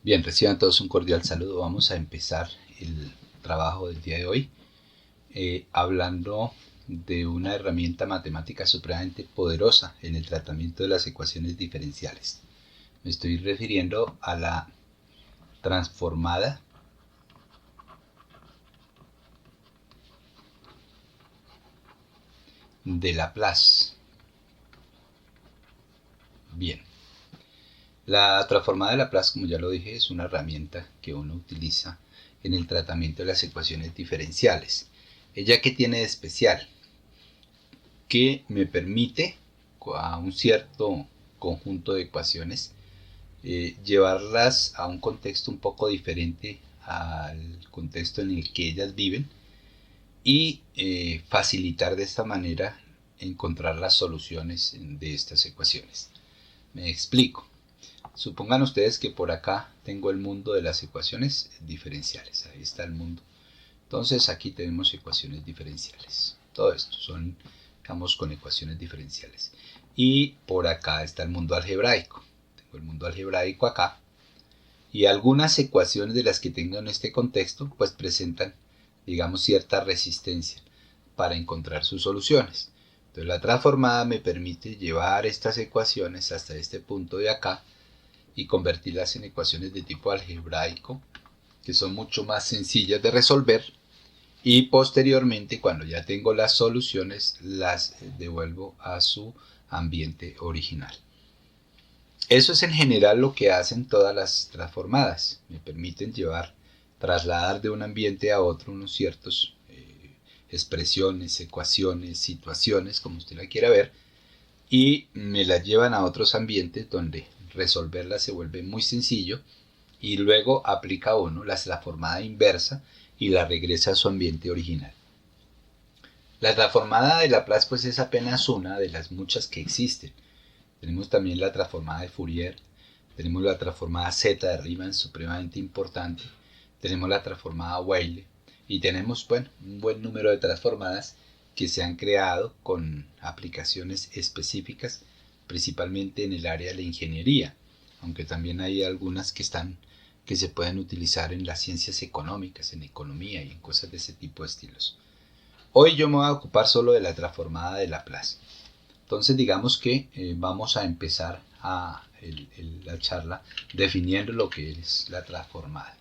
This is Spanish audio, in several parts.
Bien, reciban todos un cordial saludo. Vamos a empezar el trabajo del día de hoy hablando de una herramienta matemática supremamente poderosa en el tratamiento de las ecuaciones diferenciales. Me estoy refiriendo a la transformada de Laplace. Bien, la transformada de Laplace, como ya lo dije, es una herramienta que uno utiliza en el tratamiento de las ecuaciones diferenciales. ¿Ella qué tiene de especial? Que me permite a un cierto conjunto de ecuaciones llevarlas a un contexto un poco diferente al contexto en el que ellas viven y facilitar de esta manera encontrar las soluciones de estas ecuaciones. Me explico. Supongan ustedes que por acá tengo el mundo de las ecuaciones diferenciales. Ahí está el mundo. Entonces aquí tenemos ecuaciones diferenciales. Todo esto son, digamos, con ecuaciones diferenciales. Y por acá está el mundo algebraico. Tengo el mundo algebraico acá. Y algunas ecuaciones de las que tengo en este contexto, pues presentan, digamos, cierta resistencia para encontrar sus soluciones. Entonces la transformada me permite llevar estas ecuaciones hasta este punto de acá y convertirlas en ecuaciones de tipo algebraico, que son mucho más sencillas de resolver, y posteriormente, cuando ya tengo las soluciones, las devuelvo a su ambiente original. Eso es en general lo que hacen todas las transformadas. Me permiten trasladar de un ambiente a otro unos ciertos expresiones, ecuaciones, situaciones, como usted la quiera ver, y me las llevan a otros ambientes donde resolverlas se vuelve muy sencillo y luego aplica uno la transformada inversa y la regresa a su ambiente original. La transformada de Laplace pues es apenas una de las muchas que existen. Tenemos también la transformada de Fourier, tenemos la transformada Z de Riemann, supremamente importante, tenemos la transformada Weyl y tenemos un buen número de transformadas que se han creado con aplicaciones específicas, principalmente en el área de la ingeniería, aunque también hay algunas que se pueden utilizar en las ciencias económicas, en economía y en cosas de ese tipo de estilos. Hoy yo me voy a ocupar solo de la transformada de Laplace. Entonces digamos que vamos a empezar la charla definiendo lo que es la transformada.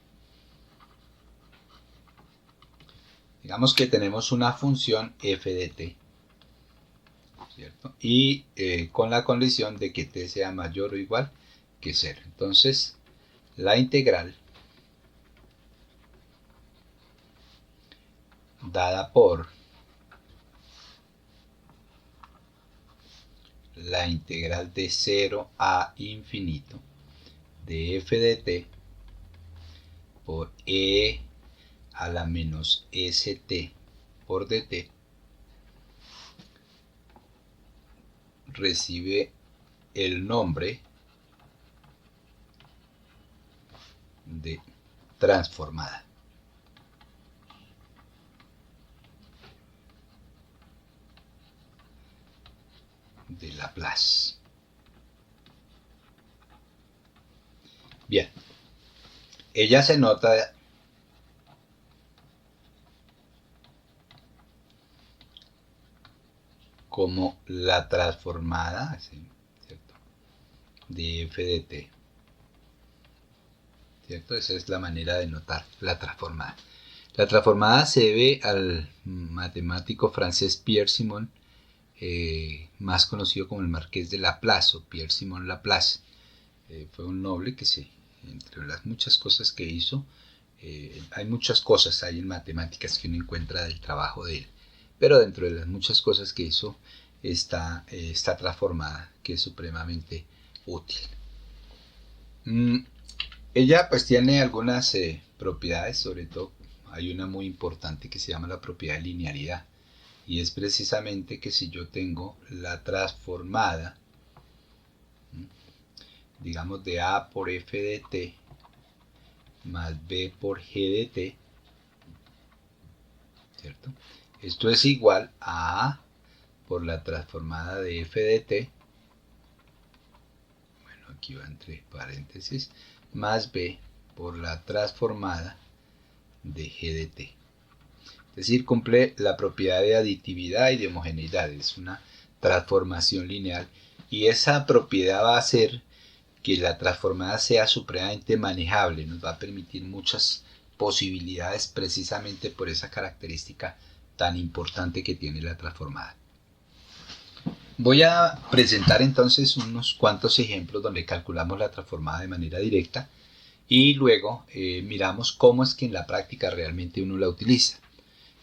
Digamos que tenemos una función f de t, ¿cierto? Y con la condición de que t sea mayor o igual que 0. Entonces la integral dada por la integral de 0 a infinito de f de t por e a la menos st por dt recibe el nombre de transformada. De Laplace. Bien, ella se nota como la transformada, ¿cierto?, de f de t, ¿cierto? Esa es la manera de notar la transformada. La transformada se debe al matemático francés Pierre-Simon, más conocido como el Marqués de Laplace o Pierre-Simon Laplace. Fue un noble que entre las muchas cosas que hizo, hay muchas cosas hay en matemáticas que uno encuentra del trabajo de él, pero dentro de las muchas cosas que hizo está esta transformada que es supremamente útil. Ella pues tiene algunas propiedades, sobre todo hay una muy importante que se llama la propiedad de linealidad, y es precisamente que si yo tengo la transformada, digamos, de A por F de t más B por G de t, ¿cierto? Esto es igual a A por la transformada de F de t, bueno, aquí va entre paréntesis, más B por la transformada de G de T. Es decir, cumple la propiedad de aditividad y de homogeneidad. Es una transformación lineal y esa propiedad va a hacer que la transformada sea supremamente manejable. Nos va a permitir muchas posibilidades precisamente por esa característica tan importante que tiene la transformada. Voy a presentar entonces unos cuantos ejemplos donde calculamos la transformada de manera directa y luego miramos cómo es que en la práctica realmente uno la utiliza.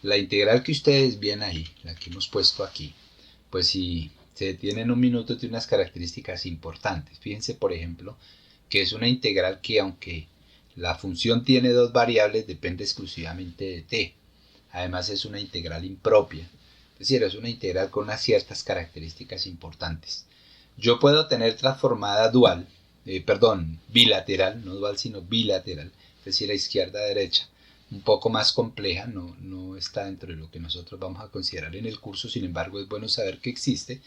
La integral que ustedes ven ahí, la que hemos puesto aquí, pues si se detienen un minuto tiene unas características importantes. Fíjense por ejemplo que es una integral que aunque la función tiene dos variables depende exclusivamente de t. Además es una integral impropia. Es decir, es una integral con unas ciertas características importantes. Yo puedo tener transformada dual, bilateral, no dual sino bilateral, es decir, a izquierda a derecha, un poco más compleja, no está dentro de lo que nosotros vamos a considerar en el curso, sin embargo es bueno saber que existe,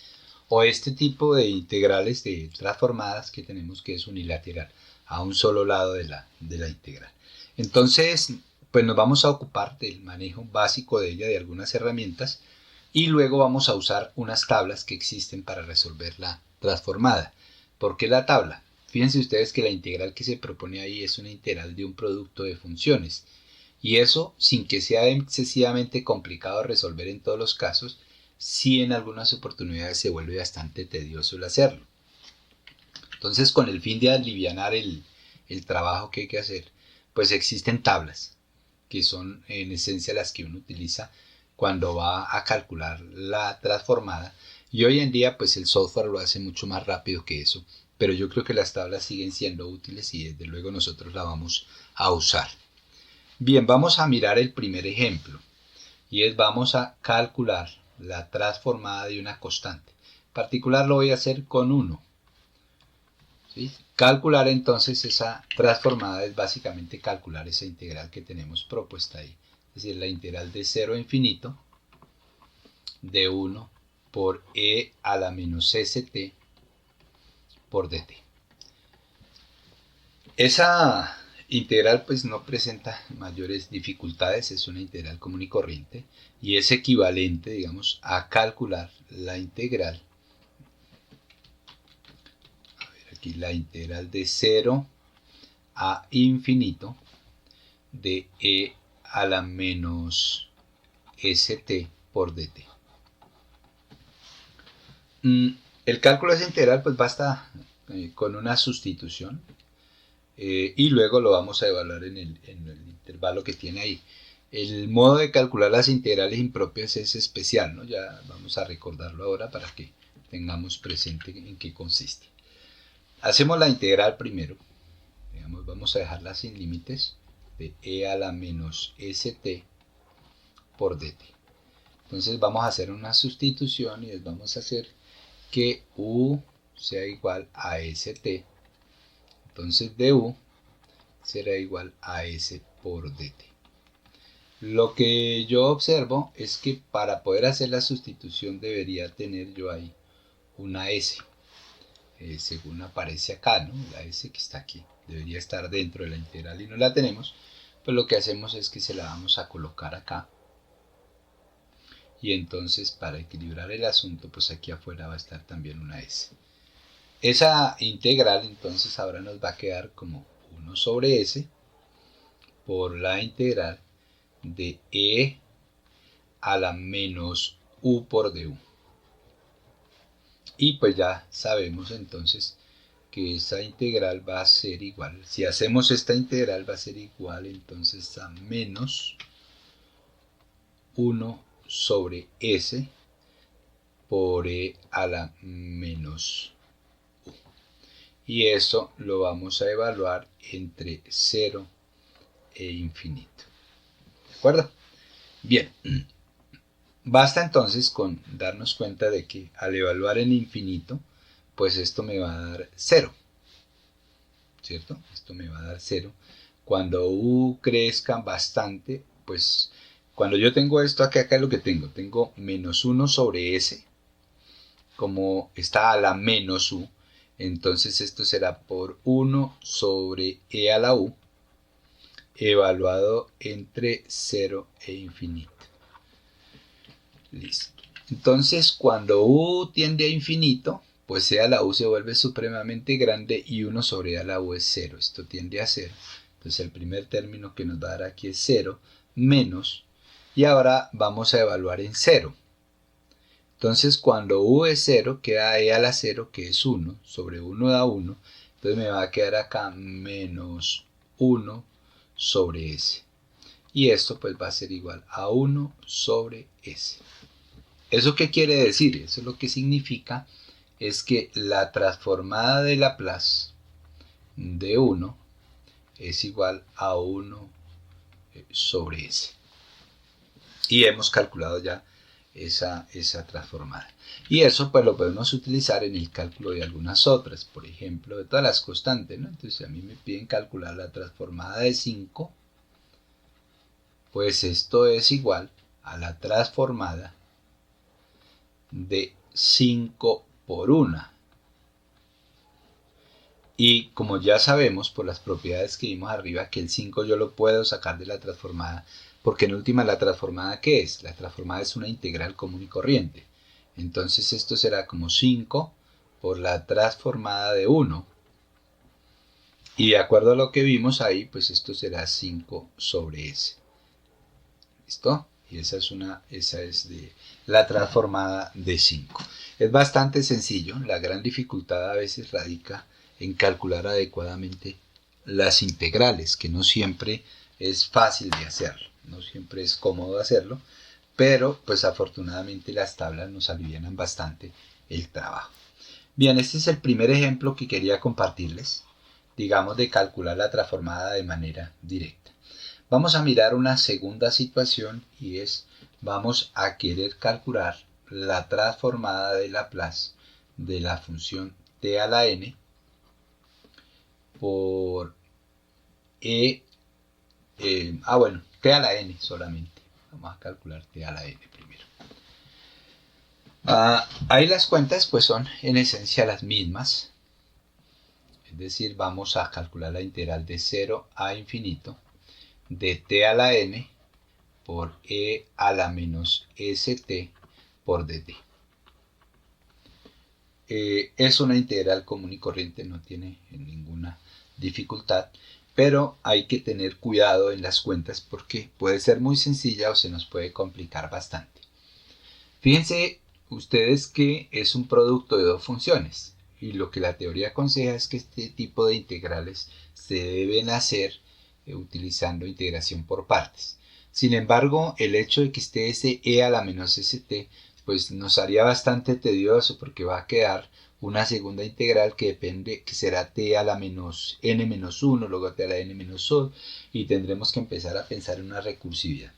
o este tipo de integrales de transformadas que tenemos que es unilateral, a un solo lado de la integral. Entonces, pues nos vamos a ocupar del manejo básico de ella, de algunas herramientas, y luego vamos a usar unas tablas que existen para resolver la transformada. ¿Por qué la tabla? Fíjense ustedes que la integral que se propone ahí es una integral de un producto de funciones. Y eso, sin que sea excesivamente complicado resolver en todos los casos, sí en algunas oportunidades se vuelve bastante tedioso el hacerlo. Entonces, con el fin de alivianar el trabajo que hay que hacer, pues existen tablas, que son en esencia las que uno utiliza cuando va a calcular la transformada. Y hoy en día, pues el software lo hace mucho más rápido que eso, pero yo creo que las tablas siguen siendo útiles y desde luego nosotros la vamos a usar. Bien, vamos a mirar el primer ejemplo y es vamos a calcular la transformada de una constante. En particular lo voy a hacer con 1. ¿Sí? Calcular entonces esa transformada es básicamente calcular esa integral que tenemos propuesta ahí. Es decir, la integral de 0 a infinito de 1 por e a la menos st por dt. Esa integral pues no presenta mayores dificultades, es una integral común y corriente y es equivalente, digamos, a calcular la integral. A ver, aquí la integral de 0 a infinito de e a la menos st por dt. El cálculo de esa integral pues basta con una sustitución y luego lo vamos a evaluar en el intervalo que tiene ahí. El modo de calcular las integrales impropias es especial, ¿no? Ya vamos a recordarlo ahora para que tengamos presente en qué consiste. Hacemos la integral primero. Digamos, vamos a dejarla sin límites de e a la menos st por dt. Entonces vamos a hacer una sustitución y vamos a hacer que u sea igual a st. Entonces du será igual a s por dt. Lo que yo observo es que para poder hacer la sustitución debería tener yo ahí una s. Según aparece acá, ¿no? La s que está aquí debería estar dentro de la integral y no la tenemos, pues lo que hacemos es que se la vamos a colocar acá y entonces para equilibrar el asunto pues aquí afuera va a estar también una s. Esa integral entonces ahora nos va a quedar como 1 sobre s por la integral de e a la menos u por du. Y pues ya sabemos entonces que esa integral va a ser igual, si hacemos esta integral va a ser igual entonces a menos 1 sobre s por e a la menos u. Y eso lo vamos a evaluar entre 0 e infinito. ¿De acuerdo? Bien. Basta entonces con darnos cuenta de que al evaluar en infinito, pues esto me va a dar 0. ¿Cierto? Esto me va a dar 0. Cuando u crezca bastante, pues cuando yo tengo esto acá es lo que tengo. Tengo menos 1 sobre s, como está a la menos u, entonces esto será por 1 sobre e a la u, evaluado entre 0 e infinito. Listo. Entonces, cuando u tiende a infinito, pues e a la u se vuelve supremamente grande y 1 sobre e a la u es 0. Esto tiende a 0. Entonces, el primer término que nos va a dar aquí es 0 menos, y ahora vamos a evaluar en 0. Entonces, cuando u es 0, queda e a la 0, que es 1, sobre 1 da 1. Entonces, me va a quedar acá menos 1 sobre s. Y esto pues va a ser igual a 1 sobre s. ¿Eso qué quiere decir? Eso lo que significa es que la transformada de Laplace de 1 es igual a 1 sobre s. Y hemos calculado ya esa transformada. Y eso pues lo podemos utilizar en el cálculo de algunas otras, por ejemplo, de todas las constantes, ¿no? Entonces, a mí me piden calcular la transformada de 5, pues esto es igual a la transformada de 5 por 1. Y como ya sabemos por las propiedades que vimos arriba, que el 5 yo lo puedo sacar de la transformada, porque en última la transformada, ¿qué es? La transformada es una integral común y corriente. Entonces esto será como 5 por la transformada de 1. Y de acuerdo a lo que vimos ahí, pues esto será 5 sobre s. ¿Listo? Y esa es de la transformada de 5. Es bastante sencillo. La gran dificultad a veces radica en calcular adecuadamente las integrales, que no siempre es fácil de hacerlo, no siempre es cómodo hacerlo, pero pues afortunadamente las tablas nos alivianan bastante el trabajo. Bien, este es el primer ejemplo que quería compartirles, digamos, de calcular la transformada de manera directa. Vamos a mirar una segunda situación y es, vamos a querer calcular la transformada de Laplace de la función t a la n por t a la n solamente. Vamos a calcular t a la n primero. Ahí las cuentas pues son en esencia las mismas. Es decir, vamos a calcular la integral de 0 a infinito de t a la n por e a la menos st por dt. Es una integral común y corriente, no tiene ninguna dificultad, pero hay que tener cuidado en las cuentas porque puede ser muy sencilla o se nos puede complicar bastante. Fíjense ustedes que es un producto de dos funciones y lo que la teoría aconseja es que este tipo de integrales se deben hacer utilizando integración por partes. Sin embargo, el hecho de que esté ese e a la menos st pues nos haría bastante tedioso porque va a quedar una segunda integral que depende, que será t a la menos n menos 1, luego t a la n menos 1, y tendremos que empezar a pensar en una recursividad.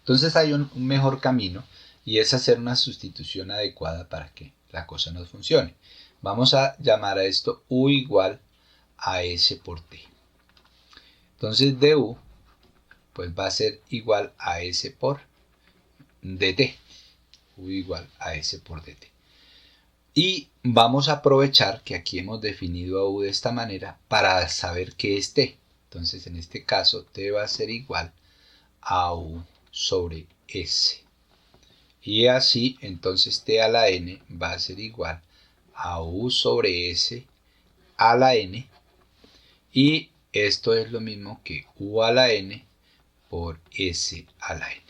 Entonces hay un mejor camino y es hacer una sustitución adecuada para que la cosa nos funcione. Vamos a llamar a esto u igual a s por t. Entonces du pues va a ser igual a s por dt. U igual a s por dt. Y vamos a aprovechar que aquí hemos definido a u de esta manera para saber qué es t. Entonces en este caso t va a ser igual a u sobre s. Y así entonces t a la n va a ser igual a u sobre s a la n. Y esto es lo mismo que u a la n por s a la n.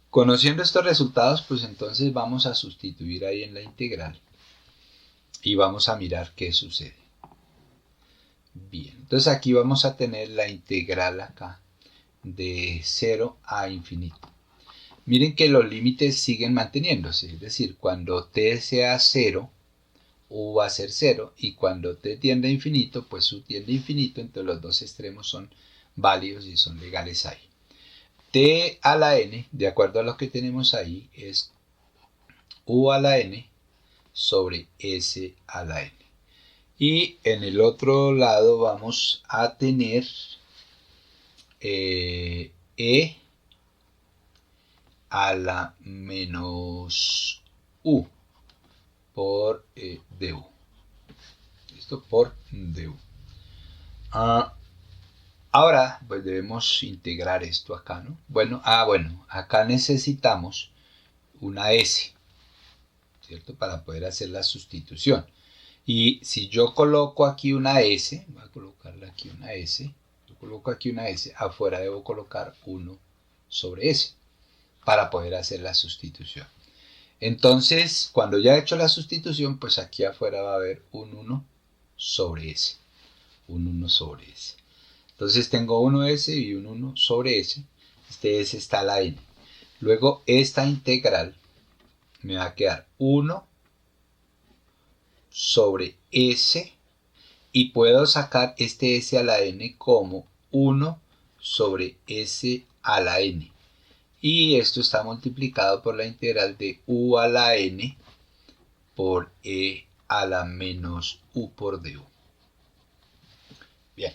Conociendo estos resultados, pues entonces vamos a sustituir ahí en la integral y vamos a mirar qué sucede. Bien, entonces aquí vamos a tener la integral acá de 0 a infinito. Miren que los límites siguen manteniéndose, es decir, cuando t sea 0, u va a ser 0, y cuando t tiende a infinito, pues u tiende a infinito, entonces los dos extremos son válidos y son legales ahí. T a la n, de acuerdo a lo que tenemos ahí, es u a la n sobre s a la n. Y en el otro lado vamos a tener e a la menos u por du. ¿Listo? Por du. Ahora, pues debemos integrar esto acá, ¿no? Bueno, acá necesitamos una S, ¿cierto? Para poder hacer la sustitución. Y si yo coloco aquí una S, voy a colocarle aquí una S, yo coloco aquí una S, afuera debo colocar 1 sobre S para poder hacer la sustitución. Entonces, cuando ya he hecho la sustitución, pues aquí afuera va a haber un 1 sobre S. Un 1 sobre S. Entonces tengo 1S y un 1 sobre S. Este S está a la N. Luego esta integral me va a quedar 1 sobre S y puedo sacar este S a la N como 1 sobre S a la N. Y esto está multiplicado por la integral de U a la N por E a la menos U por du. Bien.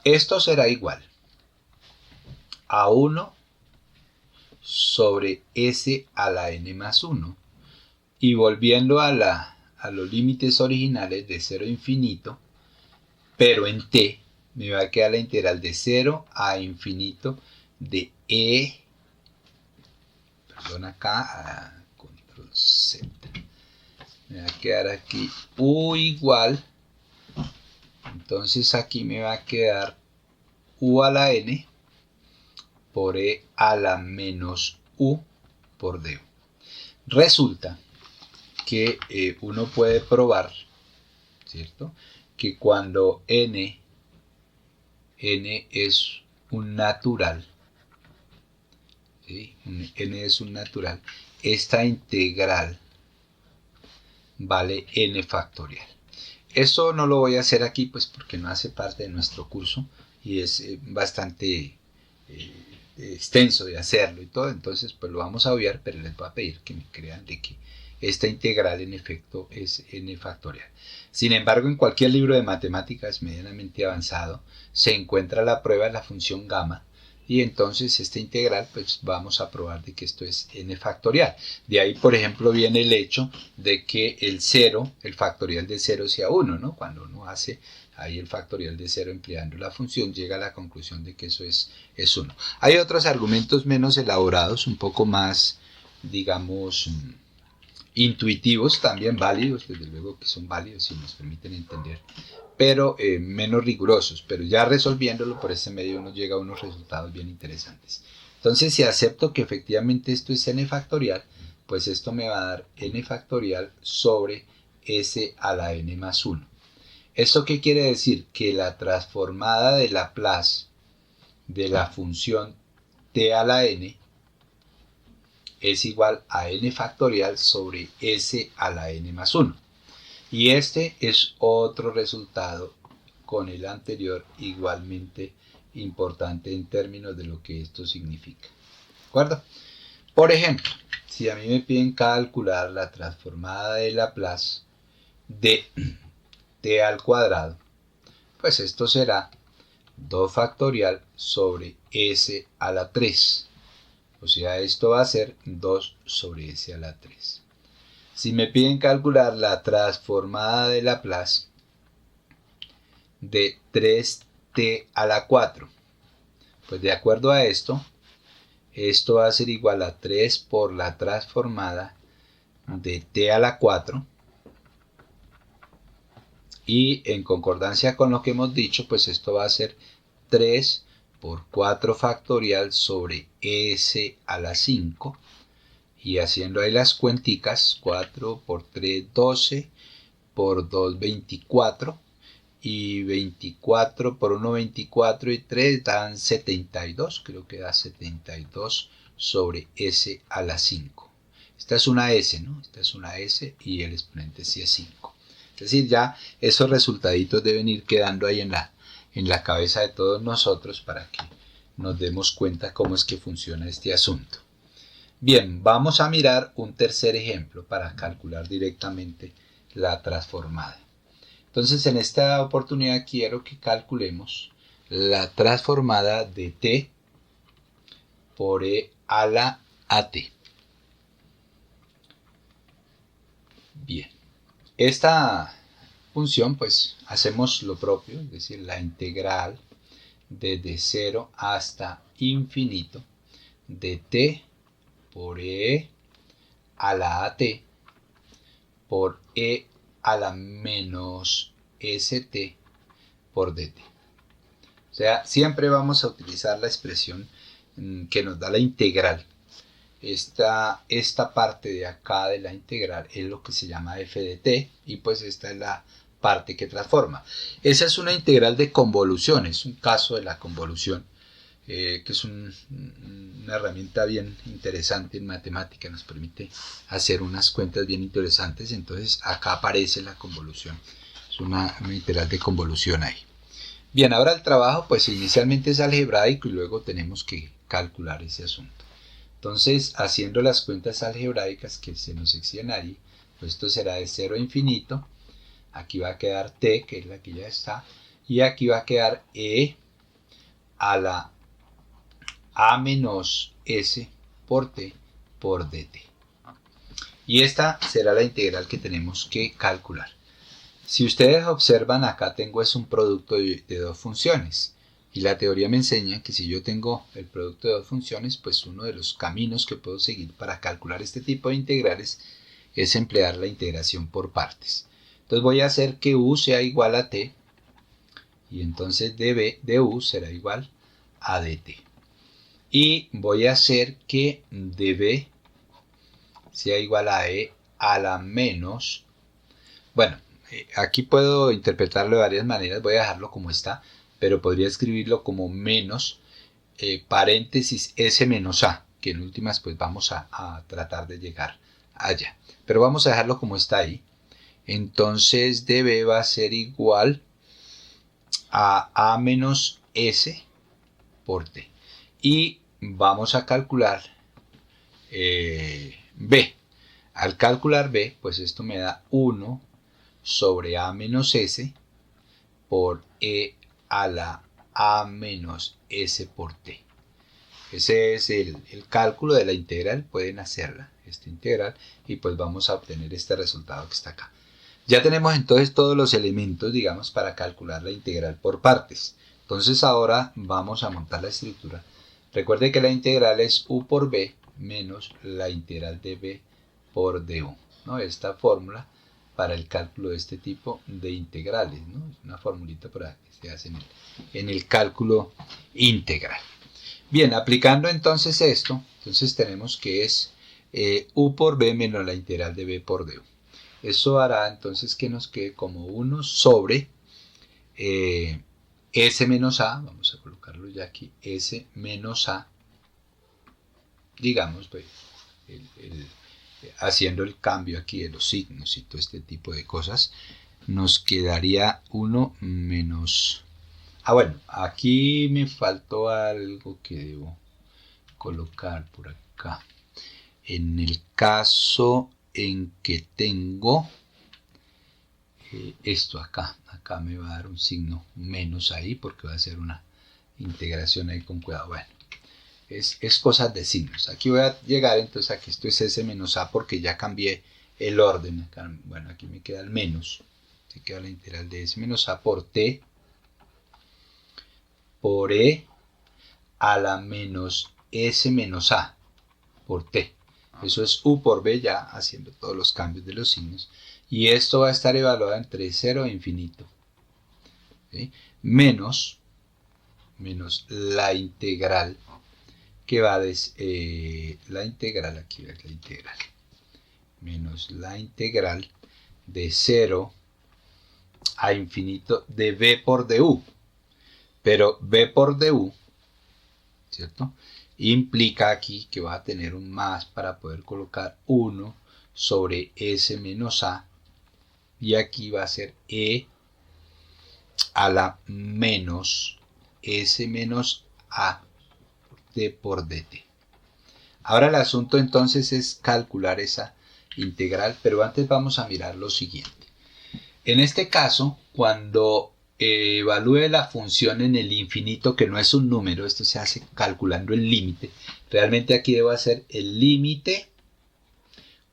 Esto será igual a 1 sobre S a la N más 1. Y volviendo a los límites originales de 0 a infinito, pero en t, me va a quedar la integral de 0 a infinito de e, perdón acá, control Z, me va a quedar aquí u igual, entonces aquí me va a quedar u a la n por e a la menos u por d. Resulta que uno puede probar, ¿cierto?, que cuando n es un natural, ¿sí? N es un natural, esta integral vale n factorial. Esto no lo voy a hacer aquí pues porque no hace parte de nuestro curso y es bastante extenso de hacerlo y todo, entonces pues lo vamos a obviar, pero les voy a pedir que me crean de que esta integral en efecto es n factorial. Sin embargo, en cualquier libro de matemáticas medianamente avanzado se encuentra la prueba de la función gamma y entonces esta integral pues vamos a probar de que esto es n factorial. De ahí, por ejemplo, viene el hecho de que el 0, el factorial de 0 sea 1, ¿no? Cuando uno hace ahí el factorial de 0 empleando la función, llega a la conclusión de que eso es 1. Hay otros argumentos menos elaborados, un poco más, digamos, intuitivos, también válidos, desde luego que son válidos y nos permiten entender, pero menos rigurosos, pero ya resolviéndolo por este medio uno llega a unos resultados bien interesantes. Entonces, si acepto que efectivamente esto es n factorial, pues esto me va a dar n factorial sobre s a la n más 1. ¿Esto qué quiere decir? Que la transformada de Laplace de la función t a la n es igual a n factorial sobre s a la n más 1. Y este es otro resultado con el anterior igualmente importante en términos de lo que esto significa. ¿De acuerdo? Por ejemplo, si a mí me piden calcular la transformada de Laplace de t al cuadrado, pues esto será 2 factorial sobre s a la 3. O sea, esto va a ser 2 sobre s a la 3. Si me piden calcular la transformada de Laplace de 3t a la 4, pues de acuerdo a esto va a ser igual a 3 por la transformada de t a la 4. Y en concordancia con lo que hemos dicho, pues esto va a ser 3 por 4 factorial sobre s a la 5. Y haciendo ahí las cuenticas, 4 por 3, 12, por 2, 24. Y 24 por 1, 24 y 3 dan 72. Creo que da 72 sobre s a la 5. Esta es una s, ¿no? Esta es una s y el exponente sí es 5. Es decir, ya esos resultaditos deben ir quedando ahí en la cabeza de todos nosotros para que nos demos cuenta cómo es que funciona este asunto. Bien, vamos a mirar un tercer ejemplo para calcular directamente la transformada. Entonces, en esta oportunidad quiero que calculemos la transformada de t por e a la at. Bien. Esta función pues hacemos lo propio, es decir, la integral desde 0 hasta infinito de t por e a la at por e a la menos st por dt. O sea, siempre vamos a utilizar la expresión que nos da la integral. Esta parte de acá de la integral es lo que se llama f de t, y pues esta es la parte que transforma. Esa es una integral de convolución, es un caso de la convolución, que es una herramienta bien interesante en matemática, nos permite hacer unas cuentas bien interesantes. Entonces acá aparece la convolución, es una integral de convolución ahí. Bien, ahora el trabajo pues inicialmente es algebraico y luego tenemos que calcular ese asunto. Entonces, haciendo las cuentas algebraicas que se nos exigen ahí, pues esto será de 0 a infinito. Aquí va a quedar t, que es la que ya está, y aquí va a quedar e a la a menos s por t por dt. Y esta será la integral que tenemos que calcular. Si ustedes observan, acá tengo es un producto de dos funciones. Y la teoría me enseña que si yo tengo el producto de dos funciones, pues uno de los caminos que puedo seguir para calcular este tipo de integrales es emplear la integración por partes. Entonces voy a hacer que u sea igual a t, y entonces db de u será igual a dt. Y voy a hacer que db sea igual a e a la menos, bueno, aquí puedo interpretarlo de varias maneras, voy a dejarlo como está, pero podría escribirlo como menos paréntesis s menos a, que en últimas pues vamos a tratar de llegar allá. Pero vamos a dejarlo como está ahí. Entonces db va a ser igual a menos s por t. Y vamos a calcular b. Al calcular b, pues esto me da 1 sobre a menos s por e a la a menos s por t. Ese es el cálculo de la integral. Pueden hacerla, esta integral, y pues vamos a obtener este resultado que está acá. Ya tenemos entonces todos los elementos, digamos, para calcular la integral por partes. Entonces ahora vamos a montar la estructura. Recuerde que la integral es u por b menos la integral de b por du, ¿no? Esta fórmula para el cálculo de este tipo de integrales, ¿no? Es una formulita para que se hace en el cálculo integral. Bien, aplicando entonces esto, entonces tenemos que es u por b menos la integral de b por du. Eso hará entonces que nos quede como 1 sobre s menos a, vamos a colocarlo ya aquí, s menos a, digamos, pues, haciendo el cambio aquí de los signos y todo este tipo de cosas, nos quedaría 1 menos... bueno, aquí me faltó algo que debo colocar por acá. En el caso en que tengo esto acá me va a dar un signo menos ahí porque va a ser una integración ahí con cuidado. Bueno, es cosas de signos. Aquí voy a llegar entonces a que esto es s menos a porque ya cambié el orden. Acá, bueno, aquí me queda el menos. Se queda la integral de s menos a por t por e a la menos s menos a por t. Eso es u por b, ya haciendo todos los cambios de los signos. Y esto va a estar evaluado entre 0 e infinito. ¿Sí? Menos la integral que va de la integral, aquí es la integral, menos la integral de 0 a infinito de b por du. Pero b por du, ¿cierto?, implica aquí que va a tener un más para poder colocar 1 sobre s menos a, y aquí va a ser e a la menos s menos a d por dt. Ahora el asunto entonces es calcular esa integral, pero antes vamos a mirar lo siguiente. En este caso, cuando evalúe la función en el infinito, que no es un número, esto se hace calculando el límite. Realmente aquí debo hacer el límite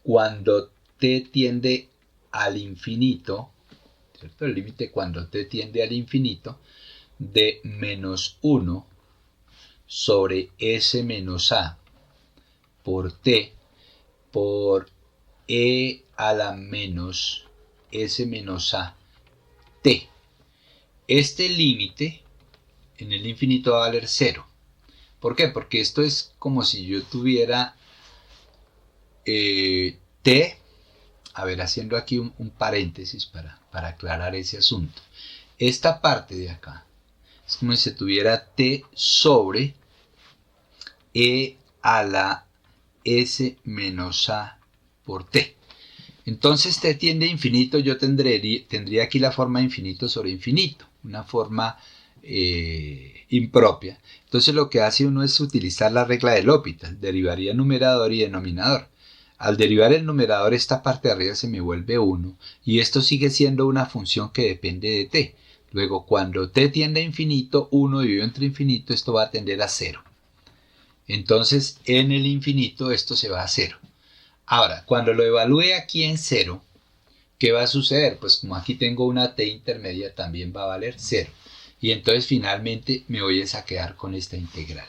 cuando t tiende al infinito, ¿cierto? El límite cuando t tiende al infinito de menos 1 sobre S menos A por T por E a la menos S menos A T. Este límite en el infinito va a valer 0. ¿Por qué? Porque esto es como si yo tuviera T, a ver, haciendo aquí un paréntesis para aclarar ese asunto. Esta parte de acá es como si tuviera T sobre E a la S menos A por T. Entonces T tiende a infinito, yo tendría aquí la forma infinito sobre infinito, una forma impropia. Entonces lo que hace uno es utilizar la regla de L'Hopital, derivaría numerador y denominador. Al derivar el numerador, esta parte de arriba se me vuelve 1 y esto sigue siendo una función que depende de t. Luego, cuando t tiende a infinito, 1 dividido entre infinito, esto va a tender a 0. Entonces, en el infinito esto se va a 0. Ahora, cuando lo evalúe aquí en 0, ¿qué va a suceder? Pues como aquí tengo una t intermedia, también va a valer 0. Y entonces finalmente me voy a quedar con esta integral.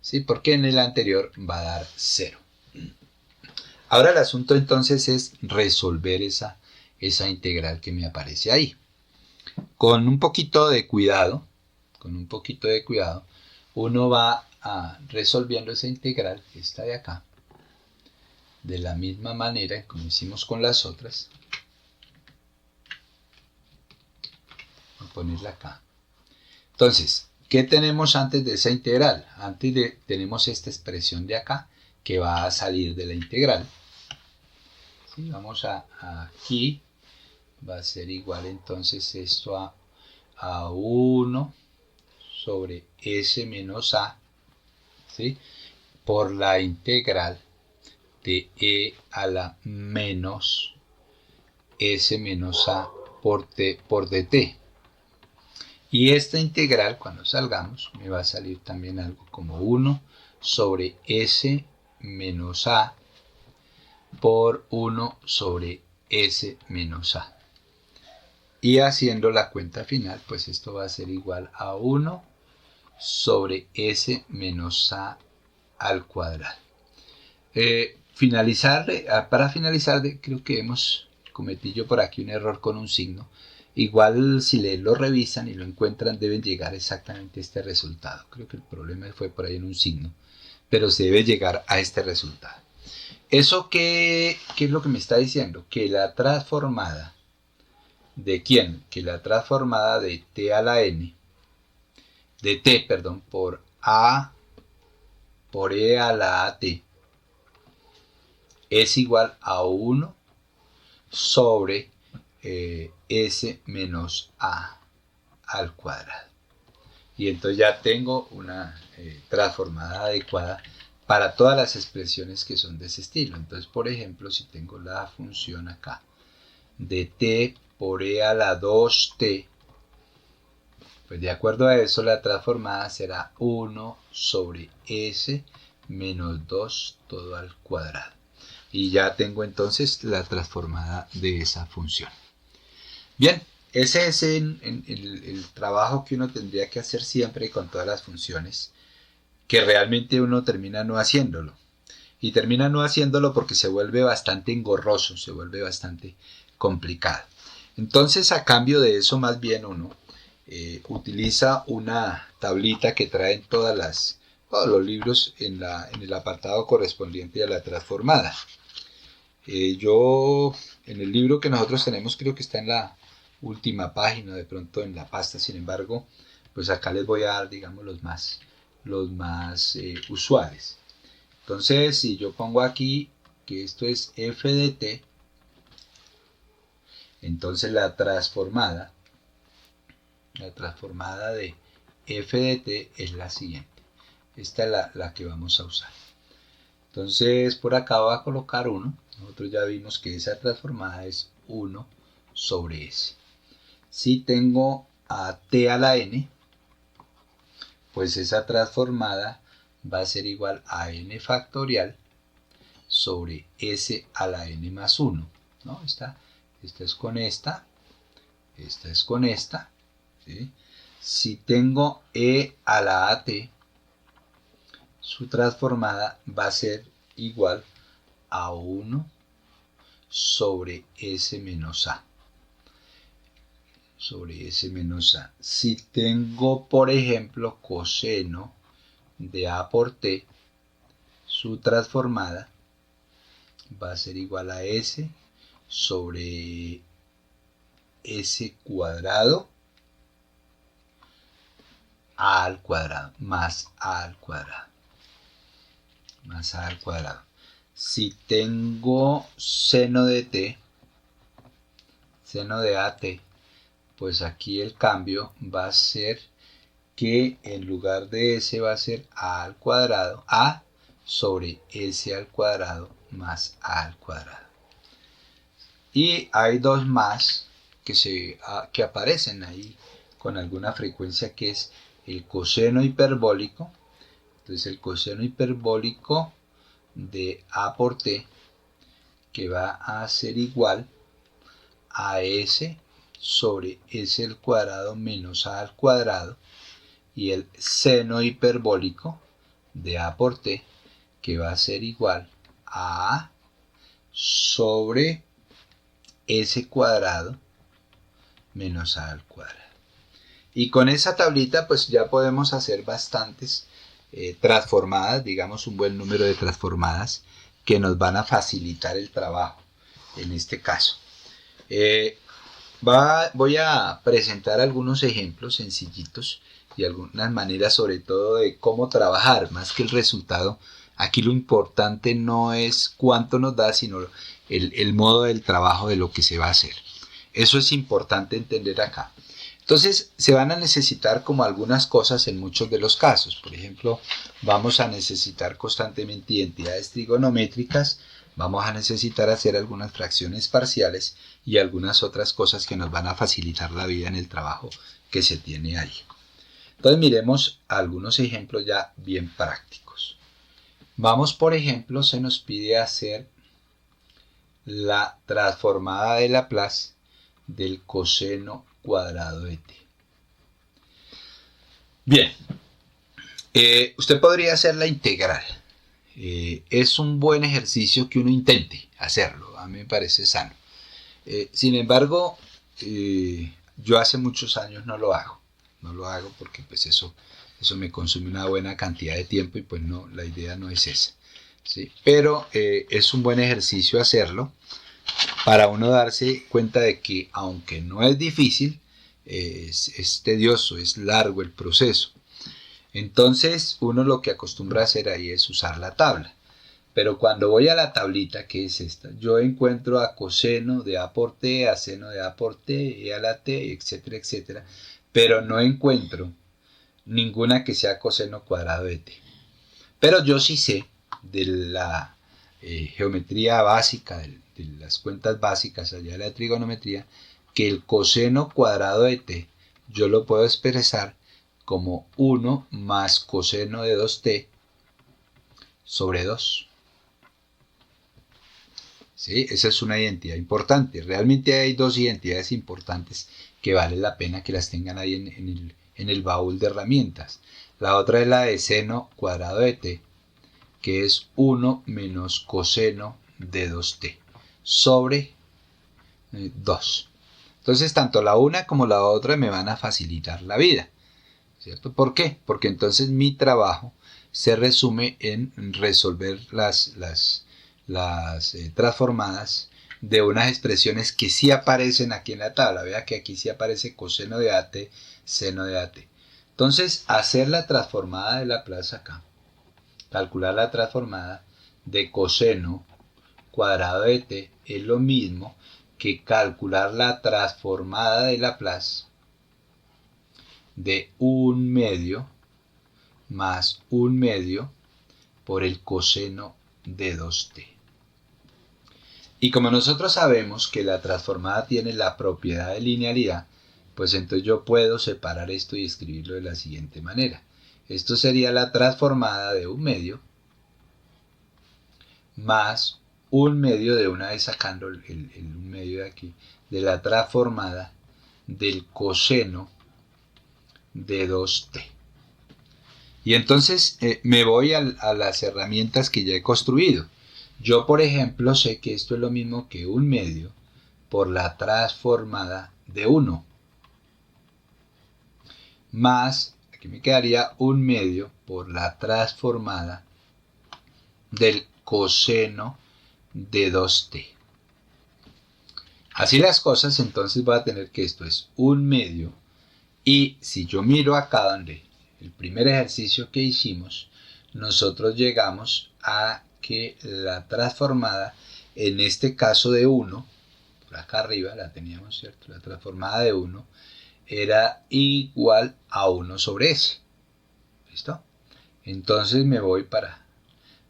¿Sí? Porque en el anterior va a dar 0. Ahora el asunto entonces es resolver esa integral que me aparece ahí. Con un poquito de cuidado, uno va resolviendo esa integral, esta de acá, de la misma manera como hicimos con las otras. Voy a ponerla acá. Entonces, ¿qué tenemos antes de esa integral? Tenemos esta expresión de acá que va a salir de la integral. ¿Sí? Vamos aquí, va a ser igual entonces esto a 1 sobre S menos A, ¿sí? Por la integral de E a la menos S menos A por dt. Y esta integral, cuando salgamos, me va a salir también algo como 1 sobre S menos A por 1 sobre S menos A. Y haciendo la cuenta final, pues esto va a ser igual a 1 sobre S menos A al cuadrado. Para finalizar, creo que cometí yo por aquí un error con un signo. Igual si lo revisan y lo encuentran, deben llegar exactamente a este resultado. Creo que el problema fue por ahí en un signo, pero se debe llegar a este resultado. ¿Eso qué es lo que me está diciendo? Que la transformada ¿de quién? Que la transformada de t a la n, de t, perdón, por e a la at, es igual a 1 sobre s menos a al cuadrado. Y entonces ya tengo una transformada adecuada para todas las expresiones que son de ese estilo. Entonces, por ejemplo, si tengo la función acá de t por e a la 2t, pues de acuerdo a eso la transformada será 1 sobre s menos 2 todo al cuadrado. Y ya tengo entonces la transformada de esa función. Bien, ese es el trabajo que uno tendría que hacer siempre con todas las funciones, que realmente uno termina no haciéndolo. Y termina no haciéndolo porque se vuelve bastante engorroso, se vuelve bastante complicado. Entonces, a cambio de eso, más bien uno utiliza una tablita que traen todos los libros en el apartado correspondiente a la transformada. Yo, en el libro que nosotros tenemos, creo que está en la última página, de pronto en la pasta. Sin embargo, pues acá les voy a dar, digamos, los más usuales. Entonces, si yo pongo aquí que esto es f de t, entonces la transformada de f de t es la siguiente. Esta es la que vamos a usar. Entonces, por acá voy a colocar 1. Nosotros ya vimos que esa transformada es 1 sobre s. Si tengo a t a la n, pues esa transformada va a ser igual a n factorial sobre s a la n más 1. ¿No? Esta es con esta es con esta. ¿Sí? Si tengo e a la at, su transformada va a ser igual a 1 sobre s menos a. Sobre s menos a. Si tengo, por ejemplo, coseno de a por t, su transformada va a ser igual a s sobre s cuadrado a al cuadrado más a al cuadrado. Más a al cuadrado. Si tengo seno de t, seno de at, pues aquí el cambio va a ser que en lugar de s va a ser a al cuadrado, a sobre s al cuadrado más a al cuadrado. Y hay dos más que aparecen ahí con alguna frecuencia, que es el coseno hiperbólico. Entonces el coseno hiperbólico de a por t, que va a ser igual a s sobre s al cuadrado menos a al cuadrado, y el seno hiperbólico de a por t, que va a ser igual a a sobre s cuadrado menos a al cuadrado. Y con esa tablita pues ya podemos hacer bastantes transformadas, digamos un buen número de transformadas que nos van a facilitar el trabajo en este caso. Voy a presentar algunos ejemplos sencillitos y algunas maneras sobre todo de cómo trabajar, más que el resultado. Aquí lo importante no es cuánto nos da, sino el modo del trabajo de lo que se va a hacer. Eso es importante entender acá. Entonces se van a necesitar como algunas cosas en muchos de los casos. Por ejemplo, vamos a necesitar constantemente identidades trigonométricas, vamos a necesitar hacer algunas fracciones parciales y algunas otras cosas que nos van a facilitar la vida en el trabajo que se tiene ahí. Entonces miremos algunos ejemplos ya bien prácticos. Vamos, por ejemplo, se nos pide hacer la transformada de Laplace del coseno cuadrado de t. Bien, usted podría hacer la integral. Es un buen ejercicio que uno intente hacerlo, a mí me parece sano. Sin embargo, yo hace muchos años no lo hago porque pues eso me consume una buena cantidad de tiempo y pues no, la idea no es esa, ¿sí? Pero es un buen ejercicio hacerlo para uno darse cuenta de que aunque no es difícil, es tedioso, es largo el proceso. Entonces uno lo que acostumbra a hacer ahí es usar la tabla. Pero cuando voy a la tablita, que es esta, yo encuentro a coseno de a por t, a seno de a por t, e a la t, etcétera, etcétera. Pero no encuentro ninguna que sea coseno cuadrado de t. Pero yo sí sé de la geometría básica, de las cuentas básicas allá de la trigonometría, que el coseno cuadrado de t yo lo puedo expresar como 1 más coseno de 2t sobre 2. ¿Sí? Esa es una identidad importante. Realmente hay dos identidades importantes que vale la pena que las tengan ahí en el baúl de herramientas. La otra es la de seno cuadrado de t, que es 1 menos coseno de 2t sobre 2. Entonces tanto la una como la otra me van a facilitar la vida, ¿cierto? ¿Por qué? Porque entonces mi trabajo se resume en resolver las transformadas de unas expresiones que sí aparecen aquí en la tabla. Vea que aquí sí aparece coseno de at, seno de at. Entonces, hacer la transformada de Laplace acá, calcular la transformada de coseno cuadrado de t, es lo mismo que calcular la transformada de Laplace de 1/2 más 1/2 por el coseno de 2t. Y como nosotros sabemos que la transformada tiene la propiedad de linealidad, pues entonces yo puedo separar esto y escribirlo de la siguiente manera. Esto sería la transformada de 1/2 más 1/2, de una vez sacando el 1/2 de aquí, de la transformada del coseno de 2t. Y entonces me voy a las herramientas que ya he construido. Yo, por ejemplo, sé que esto es lo mismo que 1/2 por la transformada de 1. Más, aquí me quedaría 1/2 por la transformada del coseno de 2t. Así las cosas, entonces voy a tener que esto es 1/2. Y si yo miro acá donde el primer ejercicio que hicimos, nosotros llegamos a que la transformada, en este caso de 1, por acá arriba la teníamos, ¿cierto? La transformada de 1 era igual a 1 sobre s. ¿Listo? Entonces me voy para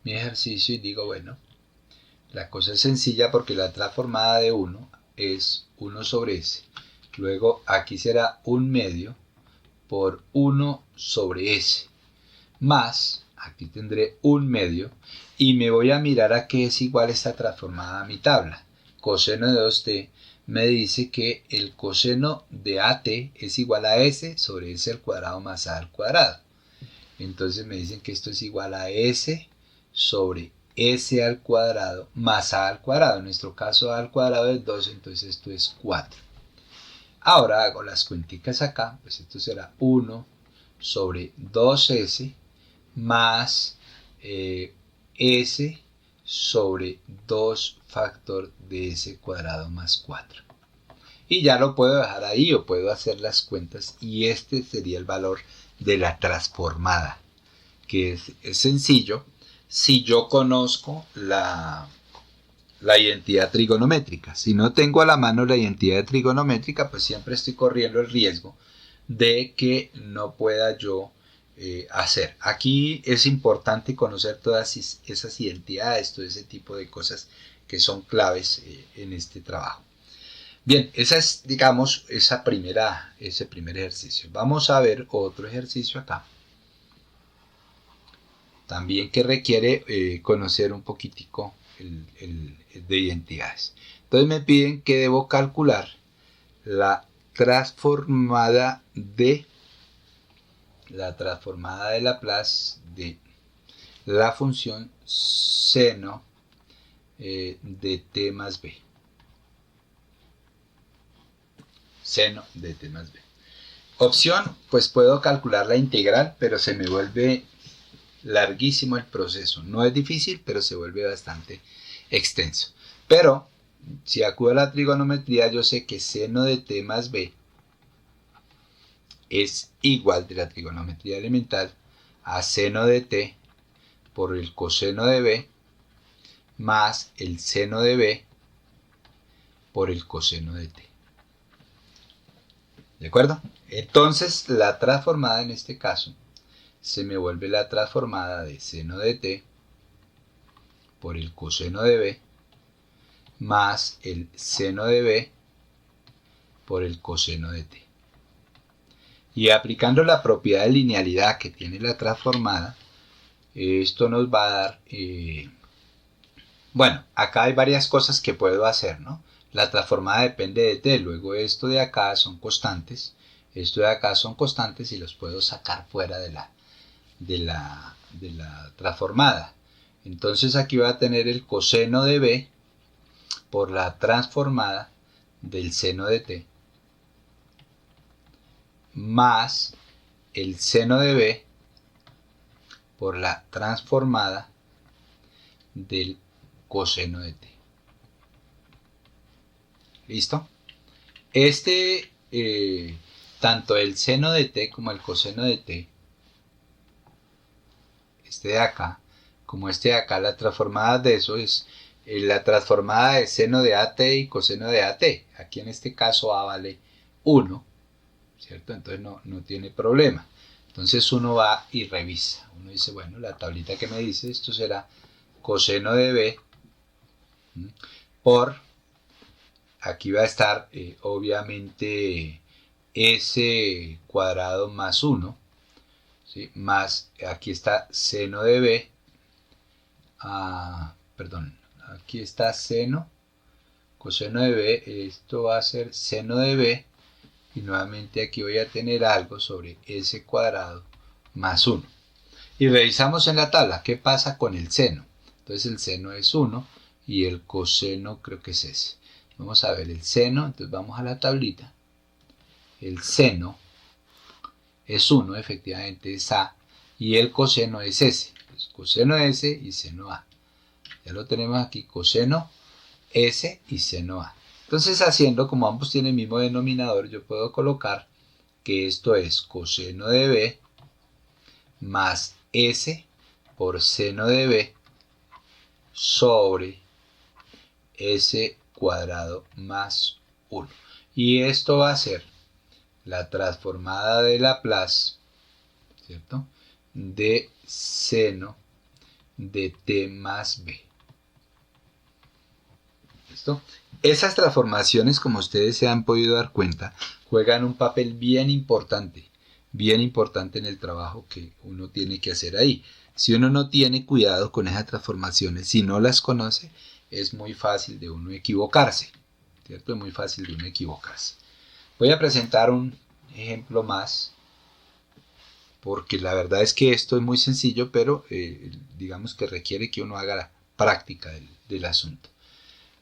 mi ejercicio y digo, bueno, la cosa es sencilla porque la transformada de 1 es 1 sobre s. Luego aquí será 1/2 por 1 sobre s. Más, aquí tendré 1/2 y me voy a mirar a qué es igual esta transformada a mi tabla. Coseno de 2t me dice que el coseno de at es igual a s sobre s al cuadrado más a al cuadrado. Entonces me dicen que esto es igual a s sobre s al cuadrado más a al cuadrado. En nuestro caso a al cuadrado es 2, entonces esto es 4. Ahora hago las cuenticas acá, pues esto será 1 sobre 2s más s sobre 2 factor de s cuadrado más 4. Y ya lo puedo dejar ahí o puedo hacer las cuentas y este sería el valor de la transformada, que es sencillo si yo conozco la identidad trigonométrica. Si no tengo a la mano la identidad trigonométrica, pues siempre estoy corriendo el riesgo de que no pueda yo hacer. Aquí es importante conocer todas esas identidades, todo ese tipo de cosas que son claves en este trabajo. Bien, esa es, digamos, ese primer ejercicio. Vamos a ver otro ejercicio acá. También que requiere conocer un poquitico de identidades. Entonces me piden que debo calcular la transformada de Laplace de la función seno de t más b. Seno de t más b. Opción, pues puedo calcular la integral, pero se me vuelve larguísimo el proceso. No es difícil, pero se vuelve bastante extenso. Pero si acudo a la trigonometría, yo sé que seno de t más b es igual de la trigonometría elemental a seno de t por el coseno de b más el seno de b por el coseno de t. ¿De acuerdo? Entonces la transformada en este caso se me vuelve la transformada de seno de t por el coseno de b más el seno de b por el coseno de t. Y aplicando la propiedad de linealidad que tiene la transformada, esto nos va a dar, bueno, acá hay varias cosas que puedo hacer, ¿no? La transformada depende de t, luego esto de acá son constantes, esto de acá son constantes y los puedo sacar fuera de la transformada. Entonces aquí voy a tener el coseno de b por la transformada del seno de t más el seno de b por la transformada del coseno de t. ¿Listo? Tanto el seno de t como el coseno de t, este de acá, como este de acá, la transformada de eso es la transformada de seno de at y coseno de at. Aquí en este caso a vale 1, ¿cierto? Entonces no tiene problema. Entonces uno va y revisa. Uno dice, bueno, la tablita que me dice esto será coseno de b por, aquí va a estar obviamente s cuadrado más 1, ¿sí? Más, aquí está seno de b, aquí está seno, coseno de b, esto va a ser seno de b y nuevamente aquí voy a tener algo sobre S cuadrado más 1. Y revisamos en la tabla qué pasa con el seno. Entonces el seno es 1 y el coseno creo que es ese. Vamos a ver el seno, entonces vamos a la tablita. El seno es 1, efectivamente es A, y el coseno es S. Pues coseno S y seno A. Ya lo tenemos aquí, coseno S y seno A. Entonces haciendo, como ambos tienen el mismo denominador, yo puedo colocar que esto es coseno de B más S por seno de B sobre S cuadrado más 1. Y esto va a ser la transformada de Laplace, ¿cierto?, de seno de t más b. ¿Listo? Esas transformaciones, como ustedes se han podido dar cuenta, juegan un papel bien importante en el trabajo que uno tiene que hacer ahí. Si uno no tiene cuidado con esas transformaciones, si no las conoce, es muy fácil de uno equivocarse, ¿cierto? Es muy fácil de uno equivocarse. Voy a presentar un ejemplo más, porque la verdad es que esto es muy sencillo, pero digamos que requiere que uno haga la práctica del asunto.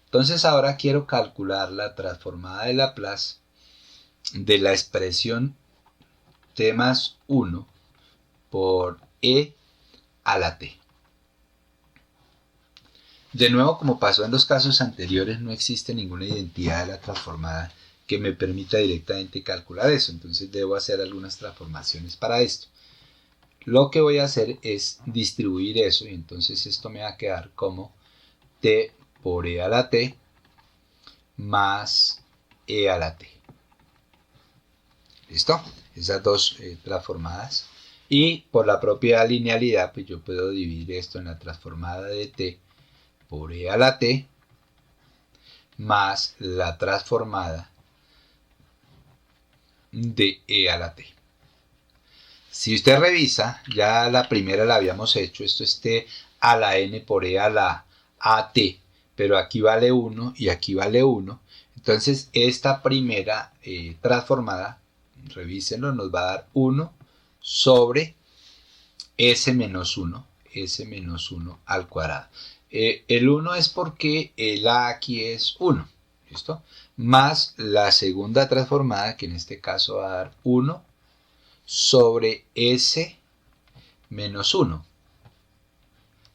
Entonces ahora quiero calcular la transformada de Laplace de la expresión t más 1 por e a la t. De nuevo, como pasó en los casos anteriores, no existe ninguna identidad de la transformada que me permita directamente calcular eso. Entonces debo hacer algunas transformaciones para esto. Lo que voy a hacer es distribuir eso, y entonces esto me va a quedar como t por e a la t más e a la t. ¿Listo? Esas dos transformadas. Y por la propia linealidad, pues yo puedo dividir esto en la transformada de t por e a la t más la transformada de e a la t. Si usted revisa, ya la primera la habíamos hecho, esto es t a la n por e a la at, pero aquí vale 1 y aquí vale 1. Entonces esta primera transformada, revísenlo, nos va a dar 1 sobre s menos 1 al cuadrado. El 1 es porque el a aquí es 1, ¿listo? Más la segunda transformada, que en este caso va a dar 1 sobre s menos 1,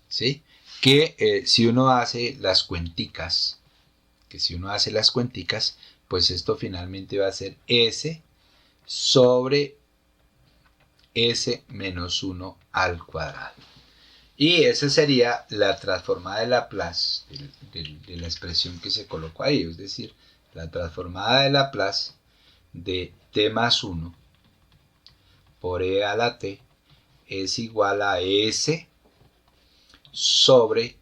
¿sí? Que si uno hace las cuenticas, pues esto finalmente va a ser s sobre s menos 1 al cuadrado. Y esa sería la transformada de Laplace de la expresión que se colocó ahí, es decir, la transformada de Laplace de t más 1 por e a la t es igual a s sobre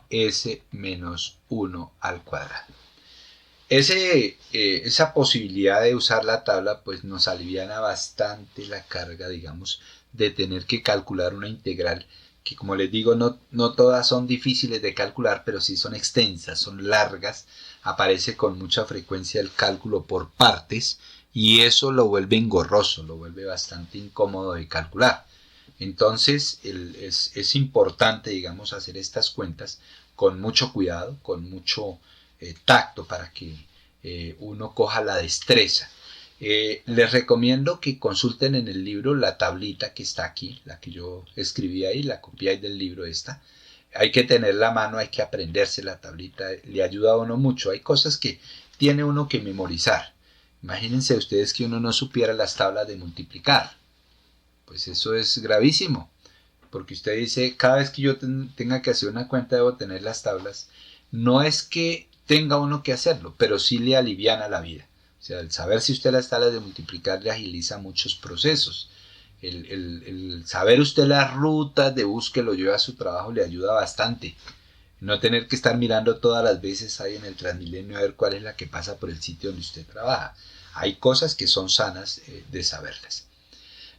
s menos 1 al cuadrado. Esa posibilidad de usar la tabla pues nos aliviana bastante la carga, digamos, de tener que calcular una integral que, como les digo, no todas son difíciles de calcular, pero sí son extensas, son largas, aparece con mucha frecuencia el cálculo por partes y eso lo vuelve engorroso, lo vuelve bastante incómodo de calcular. Entonces es importante, digamos, hacer estas cuentas con mucho cuidado, con mucho tacto, para que uno coja la destreza. Les recomiendo que consulten en el libro la tablita que está aquí, la que yo escribí ahí, la copiáis del libro esta. Hay que tenerla a mano, hay que aprenderse la tablita, le ayuda a uno mucho. Hay cosas que tiene uno que memorizar. Imagínense ustedes que uno no supiera las tablas de multiplicar. Pues eso es gravísimo, porque usted dice, cada vez que yo tenga que hacer una cuenta debo tener las tablas. No es que tenga uno que hacerlo, pero sí le aliviana la vida. O sea, el saber si usted las tablas de multiplicar le agiliza muchos procesos. El saber usted las rutas de búsqueda lo lleva a su trabajo le ayuda bastante. No tener que estar mirando todas las veces ahí en el Transmilenio a ver cuál es la que pasa por el sitio donde usted trabaja. Hay cosas que son sanas de saberlas.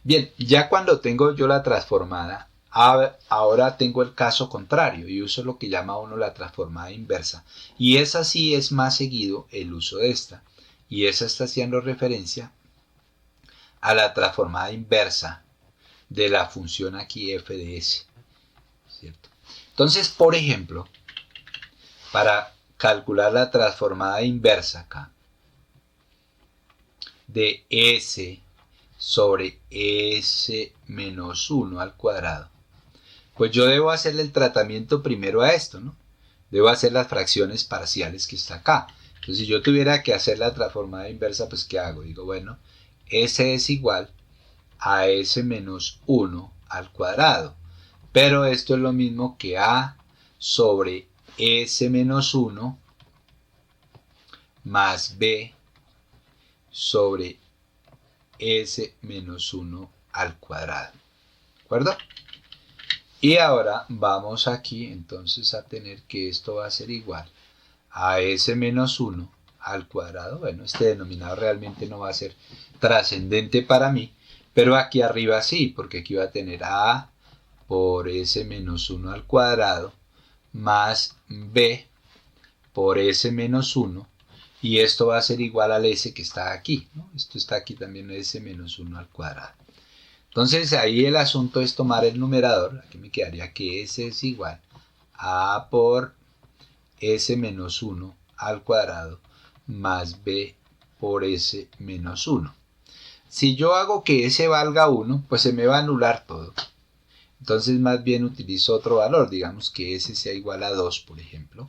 Bien, ya cuando tengo yo la transformada, ahora tengo el caso contrario y uso lo que llama uno la transformada inversa. Y esa sí es más seguido el uso de esta. y esa está haciendo referencia a la transformada inversa de la función aquí f de s, ¿cierto? Entonces, por ejemplo, para calcular la transformada inversa acá de s sobre s menos 1 al cuadrado, pues yo debo hacerle el tratamiento primero a esto, ¿no? Debo hacer las fracciones parciales que está acá. Entonces, si yo tuviera que hacer la transformada inversa, pues ¿qué hago? Digo, bueno, s es igual a s menos 1 al cuadrado. Pero esto es lo mismo que a sobre s menos 1 más b sobre s menos 1 al cuadrado. ¿De acuerdo? Y ahora vamos aquí entonces a tener que esto va a ser igual a s menos 1 al cuadrado. Bueno, este denominador realmente no va a ser trascendente para mí, pero aquí arriba sí, porque aquí va a tener a por s menos 1 al cuadrado más b por s menos 1, y esto va a ser igual al s que está aquí, ¿no? Esto está aquí también, s menos 1 al cuadrado. Entonces ahí el asunto es tomar el numerador. Aquí me quedaría que s es igual a por s menos 1 al cuadrado más b por s menos 1. Si yo hago que s valga 1, pues se me va a anular todo. Entonces más bien utilizo otro valor, digamos que s sea igual a 2, por ejemplo.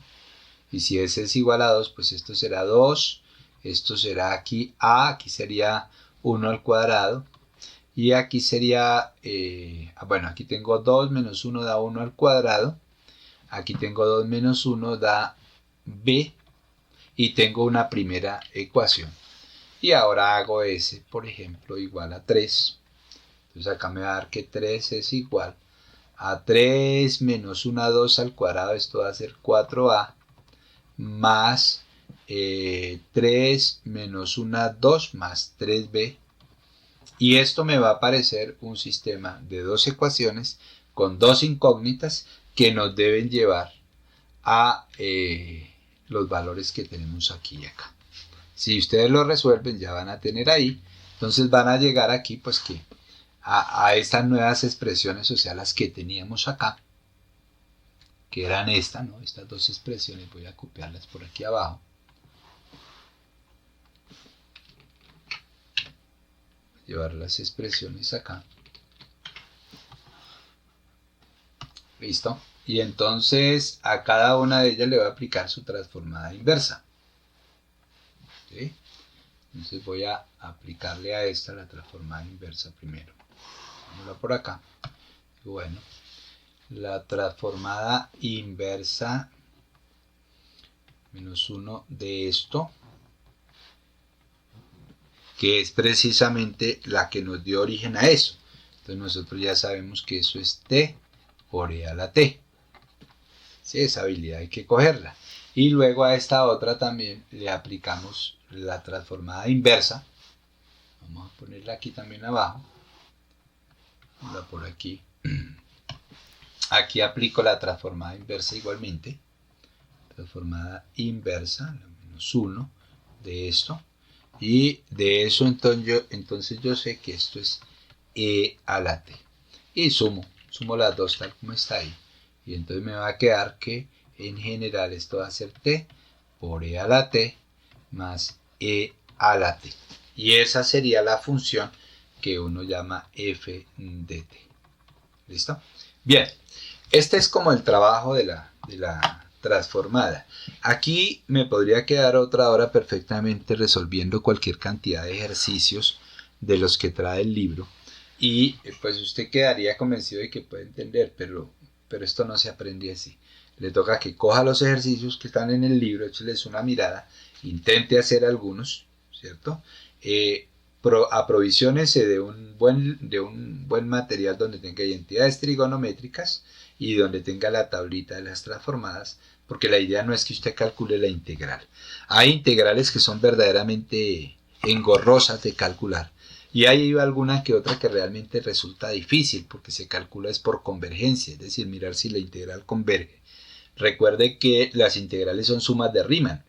Y si s es igual a 2, pues esto será 2, esto será aquí a, aquí sería 1 al cuadrado. Y aquí sería, bueno, aquí tengo 2 menos 1 da 1 al cuadrado. Aquí tengo 2 menos 1 da b. Y tengo una primera ecuación. Y ahora hago s, por ejemplo, igual a 3. Entonces acá me va a dar que 3 es igual a 3 menos 1 a 2 al cuadrado. Esto va a ser 4a más 3 menos 1 a 2 más 3b. Y esto me va a aparecer un sistema de dos ecuaciones con dos incógnitas que nos deben llevar a los valores que tenemos aquí y acá. Si ustedes lo resuelven, ya van a tener ahí. Entonces van a llegar aquí, pues que a estas nuevas expresiones, o sea, las que teníamos acá, que eran estas, ¿no? Estas dos expresiones, voy a copiarlas por aquí abajo. Llevar las expresiones acá. Listo. Y entonces a cada una de ellas le voy a aplicar su transformada inversa. ¿Sí? Entonces voy a aplicarle a esta la transformada inversa primero. Vámonos por acá. Y bueno, la transformada inversa menos 1 de esto, que es precisamente la que nos dio origen a eso. Entonces nosotros ya sabemos que eso es t por e a la t. Sí, esa habilidad hay que cogerla. Y luego a esta otra también le aplicamos la transformada inversa. Vamos a ponerla aquí también abajo. Por aquí. Aquí aplico la transformada inversa igualmente. Transformada inversa, la menos 1 de esto. Y de eso entonces yo sé que esto es e a la t. Y sumo las dos tal como está ahí. Y entonces me va a quedar que en general esto va a ser t por e a la t más e a la t. Y esa sería la función que uno llama f de t. ¿Listo? Bien, este es como el trabajo de la transformada. Aquí me podría quedar otra hora perfectamente resolviendo cualquier cantidad de ejercicios de los que trae el libro. Y pues usted quedaría convencido de que puede entender, pero esto no se aprende así. Le toca que coja los ejercicios que están en el libro, écheles una mirada, intente hacer algunos, ¿cierto? Aprovisionese de un buen material donde tenga identidades trigonométricas y donde tenga la tablita de las transformadas, porque la idea no es que usted calcule la integral. Hay integrales que son verdaderamente engorrosas de calcular. Y hay alguna que otra que realmente resulta difícil porque se calcula es por convergencia, es decir, mirar si la integral converge. Recuerde que las integrales son sumas de Riemann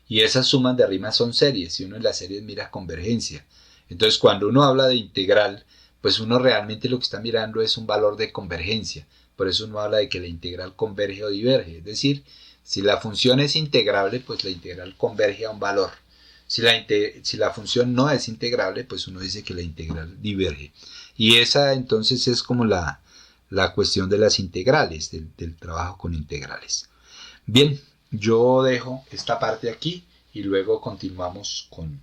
Y esas sumas de arriba son series, y uno en las series mira convergencia. Entonces cuando uno habla de integral, pues uno realmente lo que está mirando es un valor de convergencia. Por eso uno habla de que la integral converge o diverge. Es decir, si la función es integrable, pues la integral converge a un valor. Si la función no es integrable, pues uno dice que la integral diverge. Y esa entonces es como la cuestión de las integrales, del trabajo con integrales. Bien, yo dejo esta parte aquí y luego continuamos con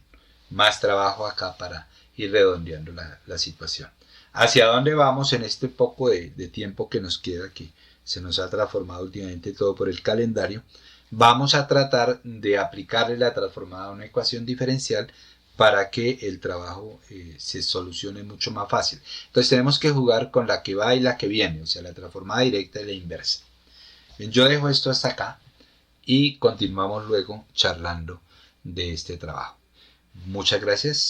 más trabajo acá para ir redondeando la situación. ¿Hacia dónde vamos en este poco de tiempo que nos queda, que se nos ha transformado últimamente todo por el calendario? Vamos a tratar de aplicarle la transformada a una ecuación diferencial para que el trabajo se solucione mucho más fácil. Entonces tenemos que jugar con la que va y la que viene, o sea, la transformada directa y la inversa. Bien, yo dejo esto hasta acá y continuamos luego charlando de este trabajo. Muchas gracias.